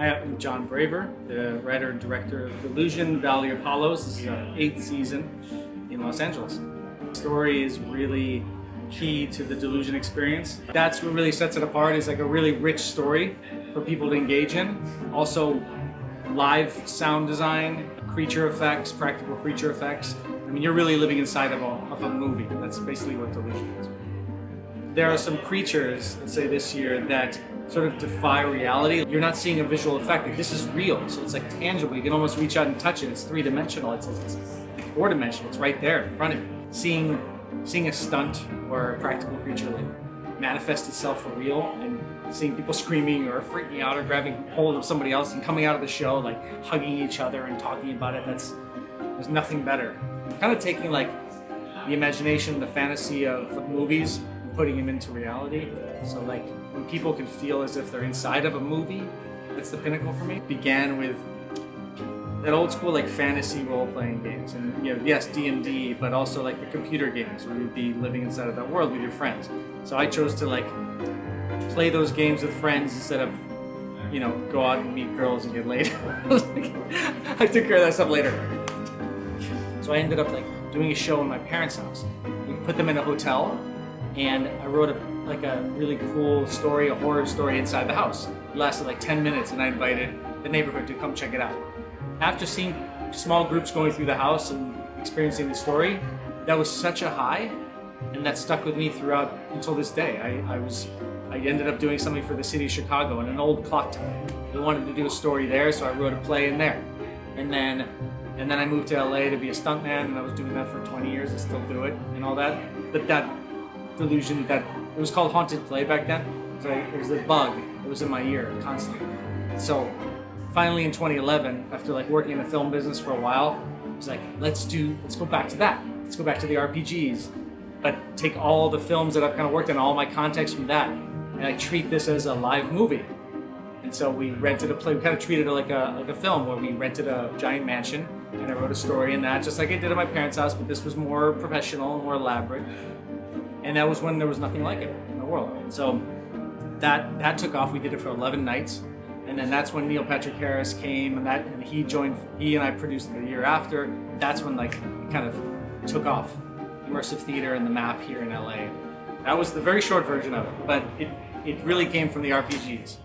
Hi, I'm John Braver, the writer and director of Delusion, Valley of Hollows. This is our 8th season in Los Angeles. The story is really key to the Delusion experience. That's what really sets it apart, is like a really rich story for people to engage in. Also, live sound design, creature effects, practical creature effects. I mean, you're really living inside of a movie. That's basically what Delusion is. There are some creatures, let's say this year, that sort of defy reality. You're not seeing a visual effect. Like, this is real, so it's like tangible. You can almost reach out and touch it. It's three-dimensional. It's like four-dimensional. It's right there in front of you. Seeing a stunt or a practical creature like manifest itself for real, and seeing people screaming or freaking out or grabbing hold of somebody else and coming out of the show like hugging each other and talking about it. There's nothing better. Kind of taking like the imagination, the fantasy of movies, and putting them into reality. So like when people can feel as if they're inside of a movie, that's the pinnacle for me. It began with that old school like fantasy role-playing games, and yes, D&D, but also like the computer games where you'd be living inside of that world with your friends. So I chose to like play those games with friends instead of go out and meet girls and get laid. I took care of that stuff later. So I ended up like doing a show in my parents' house. We put them in a hotel, and I wrote a really cool story, a horror story inside the house. It lasted like 10 minutes, and I invited the neighborhood to come check it out. After seeing small groups going through the house and experiencing the story, that was such a high, and that stuck with me throughout until this day. I ended up doing something for the city of Chicago in an old clock tower. They wanted to do a story there, so I wrote a play in there. And then I moved to LA to be a stuntman, and I was doing that for 20 years. I still do it and all that. But that Delusion, it was called Haunted Play back then. It was a bug. It was in my ear constantly. So finally in 2011, after like working in the film business for a while, I was like, let's go back to that. Let's go back to the RPGs, but take all the films that I've kind of worked on, all my context from that, and I treat this as a live movie. And so we rented a play. We kind of treated it like a film, where we rented a giant mansion, and I wrote a story in that, just like I did at my parents' house, but this was more professional and more elaborate. And that was when there was nothing like it in the world. And so that took off. We did it for 11 nights. And then that's when Neil Patrick Harris came, and he and I produced the year after. That's when like it kind of took off. Immersive theater and the map here in LA. That was the very short version of it, but it really came from the RPGs.